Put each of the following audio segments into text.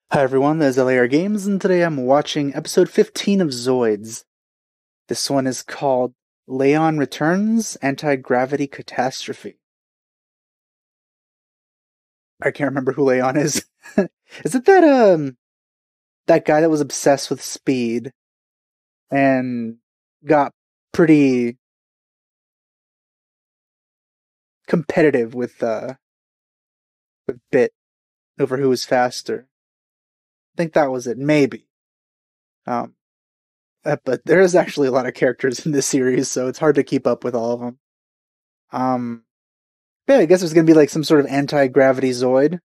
Hi everyone, this is LAR Games, and today I'm watching episode 15 of Zoids. This one is called Leon Returns Anti-Gravity Catastrophe. I can't remember who Leon is. Is it that guy that was obsessed with speed and got pretty competitive with Bit over who was faster? I think that was it, maybe. Um but there's actually a lot of characters in this series, so it's hard to keep up with all of them. Yeah, I guess there's gonna be like some sort of anti-gravity Zoid,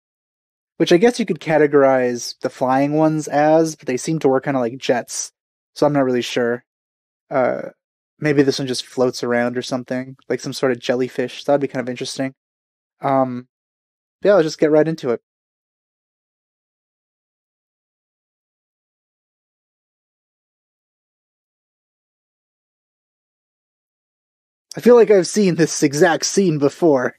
which I guess you could categorize the flying ones as, but they seem to work kind of like jets, so I'm not really sure. Uh, Maybe this one just floats around or something, like some sort of jellyfish. That'd be kind of interesting. Um, yeah, let's just get right into it. I feel like I've seen this exact scene before.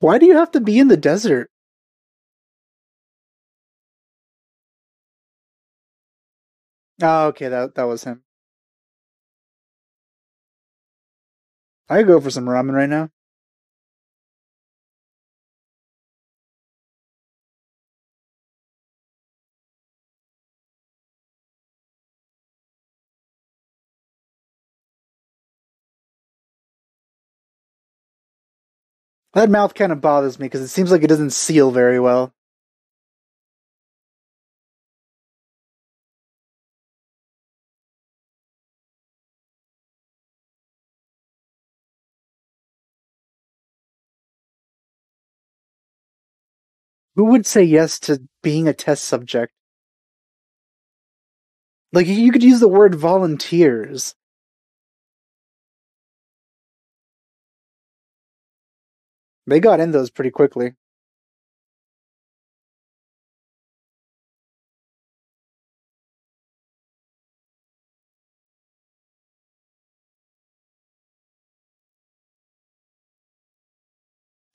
Why do you have to be in the desert? Oh, okay, that was him. I could go for some ramen right now. That mouth kind of bothers me because it seems like it doesn't seal very well. Who would say yes to being a test subject? Like, you could use the word volunteers. They got in those pretty quickly.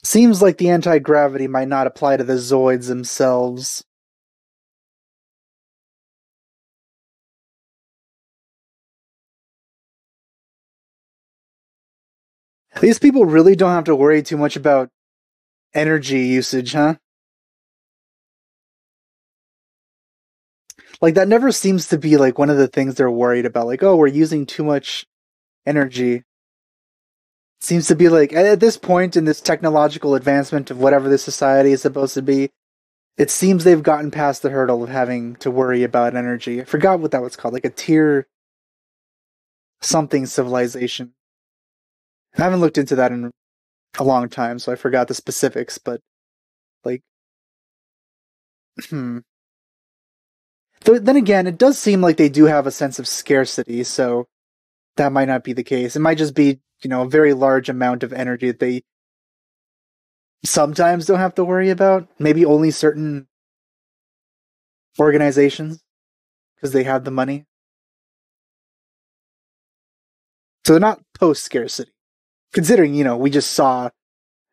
Seems like the anti-gravity might not apply to the Zoids themselves. These people really don't have to worry too much about energy usage, huh? Like, that never seems to be, like, one of the things they're worried about. Like, oh, we're using too much energy. Seems to be like, at this point in this technological advancement of whatever this society is supposed to be, it seems they've gotten past the hurdle of having to worry about energy. I forgot what that was called, like a tier something civilization. I haven't looked into that in a long time, so I forgot the specifics, but like, hmm. Then again, it does seem like they do have a sense of scarcity, so that might not be the case. It might just be, a very large amount of energy that they sometimes don't have to worry about. Maybe only certain organizations, because they have the money. So they're not post scarcity. Considering, we just saw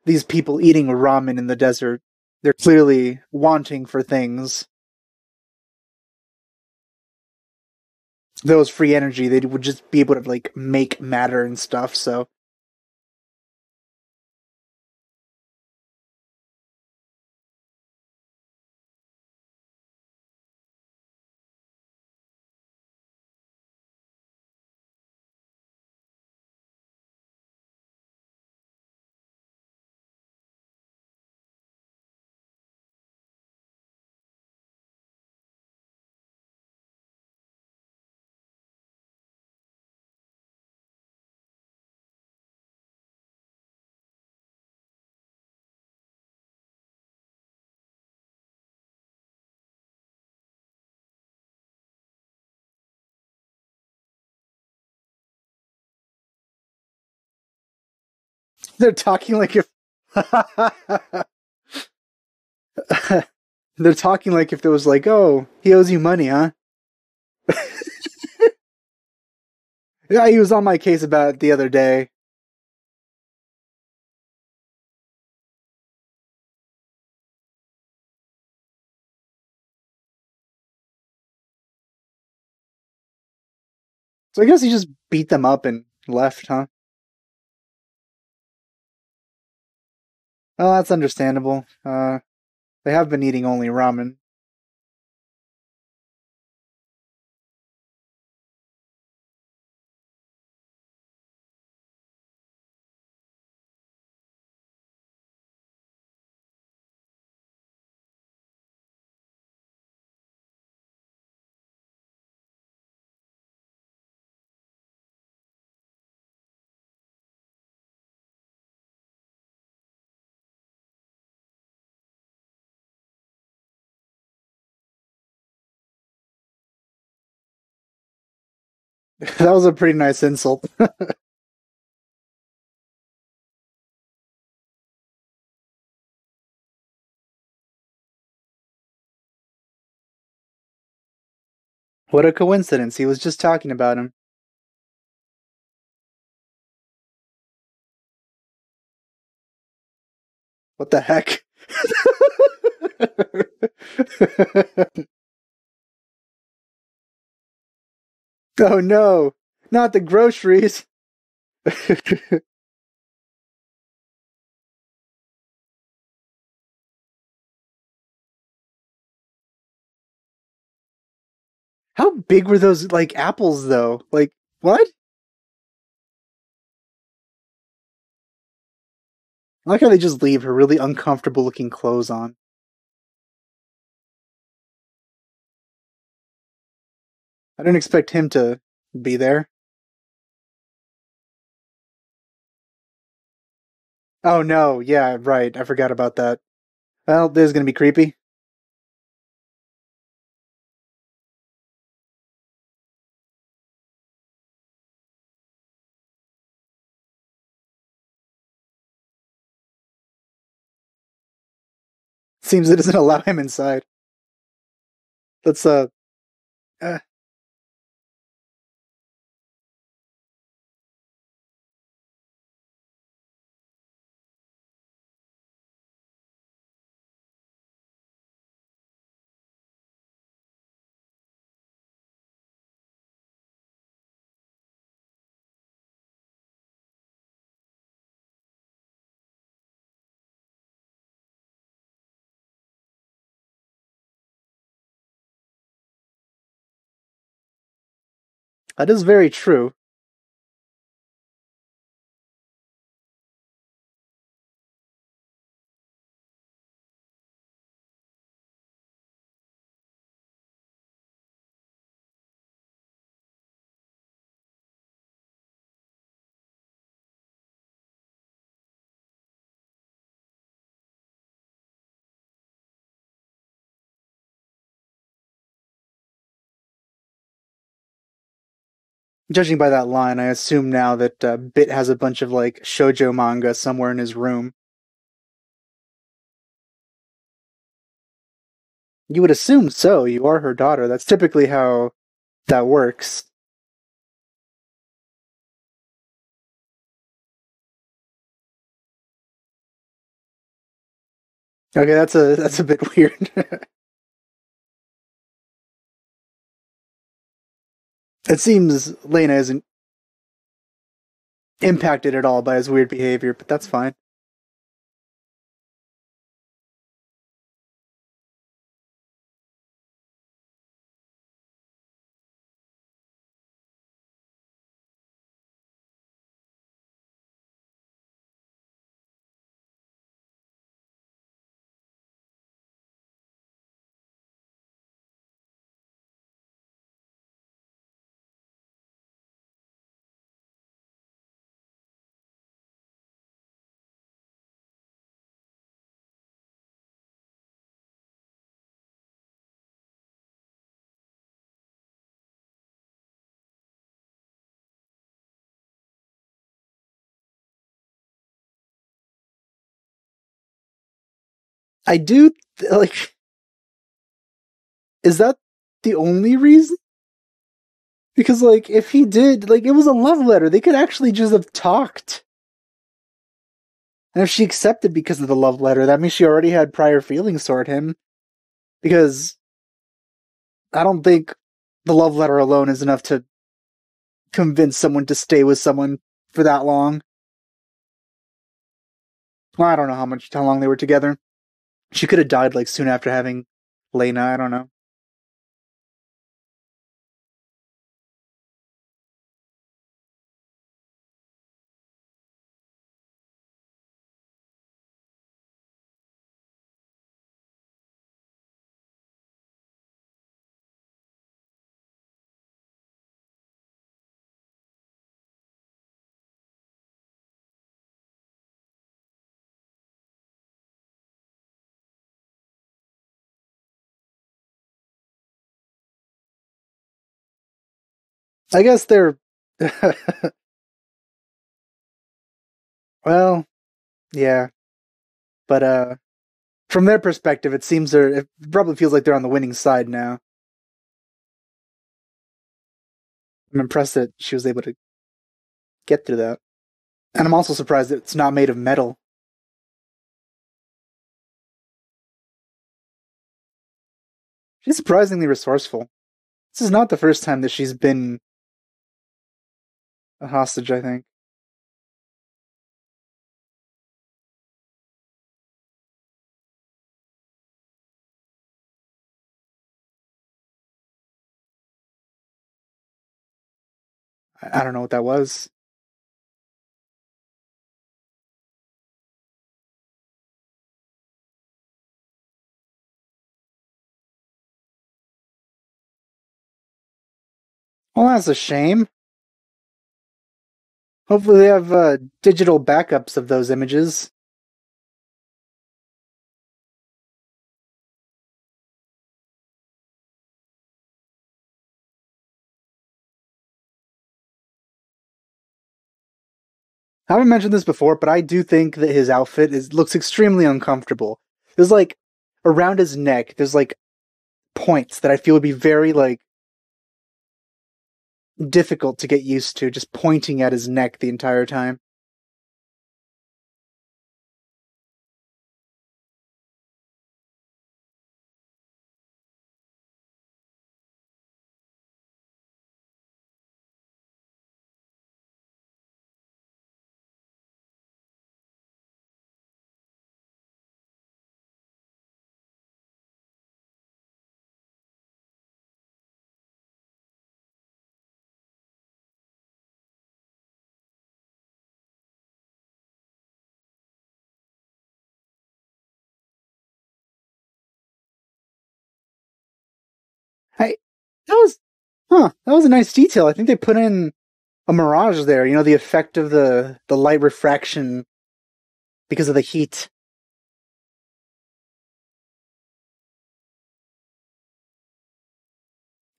these people eating ramen in the desert. They're clearly wanting for things. Those free energy, they would just be able to like make matter and stuff. So they're talking like if they're talking like if it was like, oh, he owes you money, huh? Yeah, he was on my case about it the other day. So I guess he just beat them up and left, huh? Well, that's understandable. They have been eating only ramen. That was a pretty nice insult. What a coincidence. He was just talking about him. What the heck? Oh no, not the groceries. How big were those like apples though? Like what? I like how they just leave her really uncomfortable looking clothes on. I didn't expect him to be there. Oh no, yeah, right. I forgot about that. Well, this is gonna be creepy. Seems it doesn't allow him inside. Let's uh that is very true. Judging by that line, I assume now that Bit has a bunch of like shoujo manga somewhere in his room. You would assume so. You are her daughter. That's typically how that works. Okay, that's a bit weird. It seems Lena isn't impacted at all by his weird behavior, but that's fine. I do like. Is that the only reason? Because, like, if he did, like, it was a love letter. They could actually just have talked. And if she accepted because of the love letter, that means she already had prior feelings toward him. Because I don't think the love letter alone is enough to convince someone to stay with someone for that long. Well, I don't know how long they were together. She could have died, like, soon after having Lena. I don't know. I guess they're. Well, yeah. But, from their perspective, it probably feels like they're on the winning side now. I'm impressed that she was able to get through that. And I'm also surprised that it's not made of metal. She's surprisingly resourceful. This is not the first time that she's been a hostage, I think. I don't know what that was. Well, that's a shame. Hopefully they have digital backups of those images. I haven't mentioned this before, but I do think that his outfit looks extremely uncomfortable. There's like around his neck, there's like points that I feel would be very like difficult to get used to, just pointing at his neck the entire time. I that was that was a nice detail. I think they put in a mirage there, the effect of the light refraction because of the heat.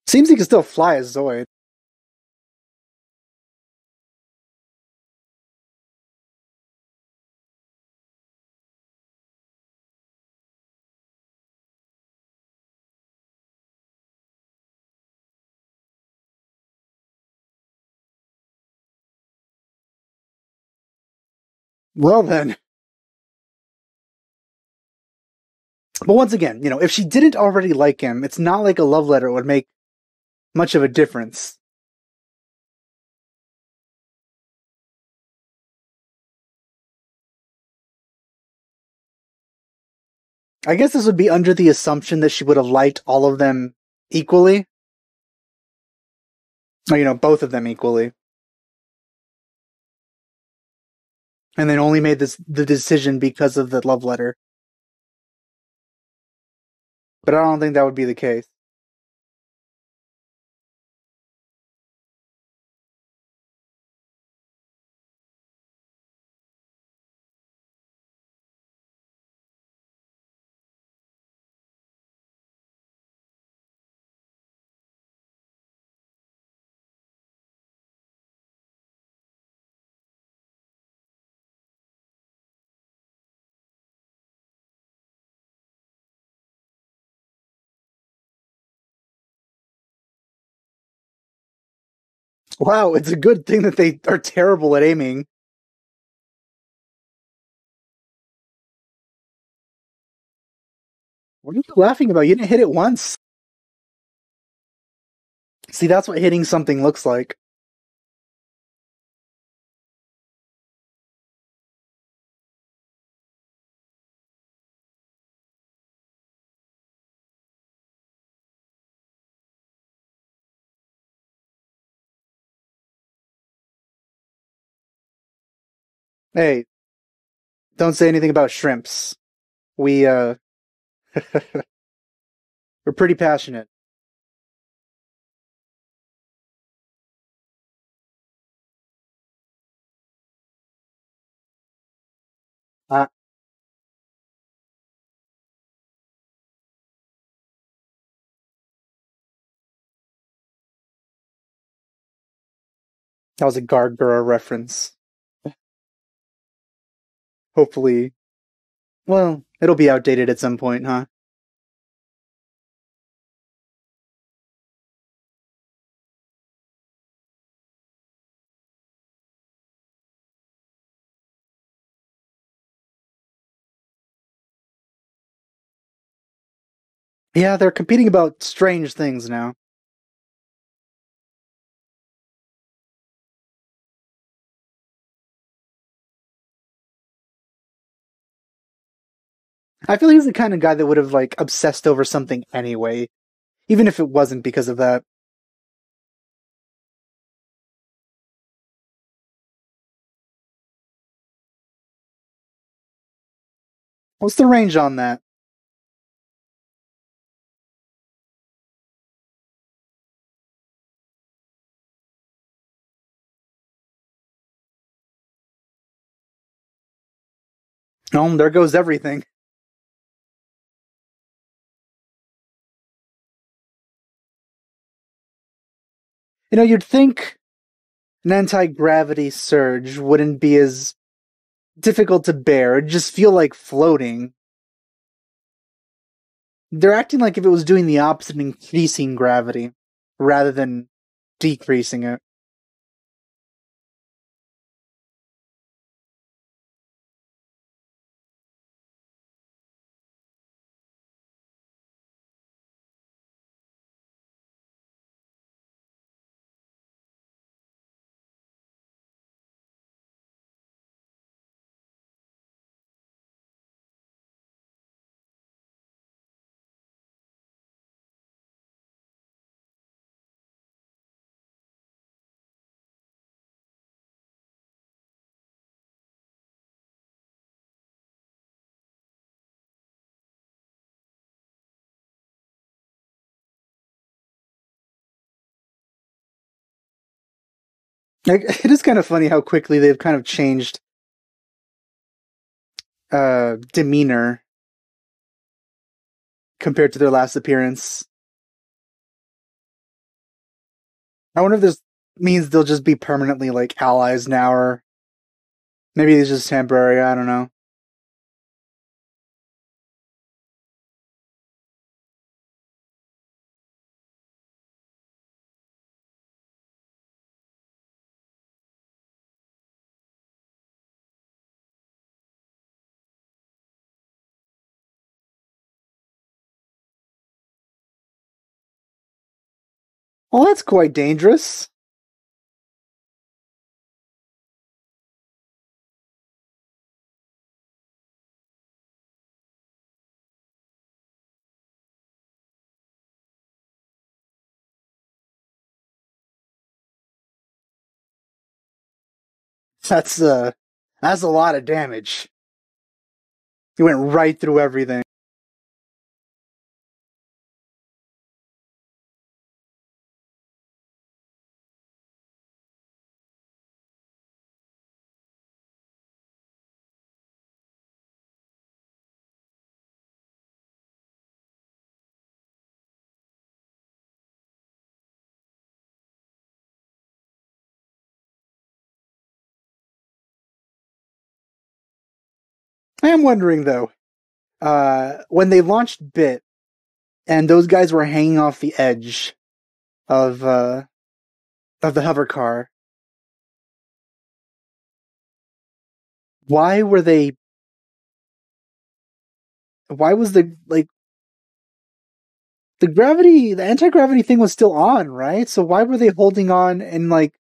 Seems he can still fly as Zoid. Well then. But once again, if she didn't already like him, it's not like a love letter would make much of a difference. I guess this would be under the assumption that she would have liked all of them equally. Or, both of them equally. And then only made the decision because of the love letter. But I don't think that would be the case. Wow, it's a good thing that they are terrible at aiming. What are you laughing about? You didn't hit it once. See, that's what hitting something looks like. Hey, don't say anything about shrimps. We, we're pretty passionate. Uh, that was a Gargura reference. Hopefully. Well, it'll be outdated at some point, huh? Yeah, they're competing about strange things now. I feel he's the kind of guy that would have, like, obsessed over something anyway, even if it wasn't because of that. What's the range on that? Oh, there goes everything. You know, you'd think an anti-gravity surge wouldn't be as difficult to bear. It'd just feel like floating. They're acting like if it was doing the opposite, increasing gravity, rather than decreasing it. Like, it is kind of funny how quickly they've kind of changed demeanor compared to their last appearance. I wonder if this means they'll just be permanently like allies now, or maybe it's just temporary. I don't know. Well, that's quite dangerous. That's uh, that's a lot of damage. He went right through everything. I am wondering though, when they launched Bit and those guys were hanging off the edge of of the hover car. Why were they? Why was the the anti-gravity thing was still on, right? So why were they holding on and like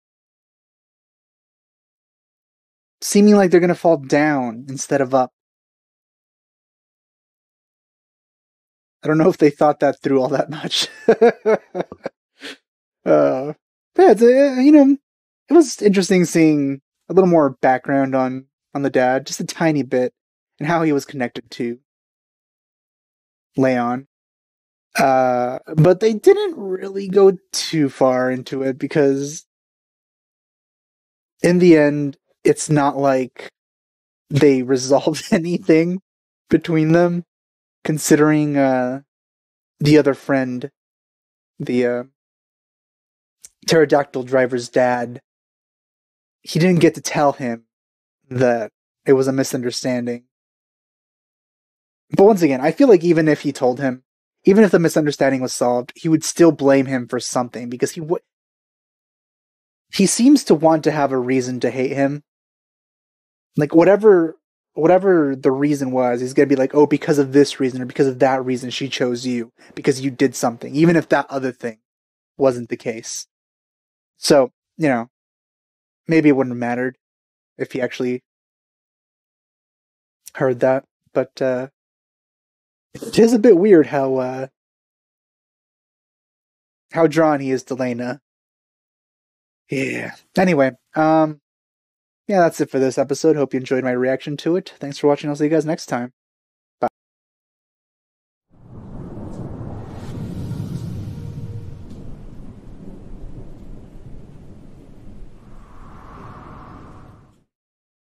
seeming like they're gonna fall down instead of up? I don't know if they thought that through all that much. Yeah, it's, it was interesting seeing a little more background on the dad, just a tiny bit, and how he was connected to Leon. But they didn't really go too far into it because in the end, it's not like they resolved anything between them, considering the other friend, the pterodactyl driver's dad. He didn't get to tell him that it was a misunderstanding. But once again, I feel like even if he told him, even if the misunderstanding was solved, he would still blame him for something because he seems to want to have a reason to hate him. Like whatever the reason was, he's gonna be like, oh, because of this reason or because of that reason, she chose you because you did something, even if that other thing wasn't the case. So, maybe it wouldn't have mattered if he actually heard that, but it is a bit weird how drawn he is to Lena. Yeah. Anyway, yeah, that's it for this episode. Hope you enjoyed my reaction to it. Thanks for watching. I'll see you guys next time.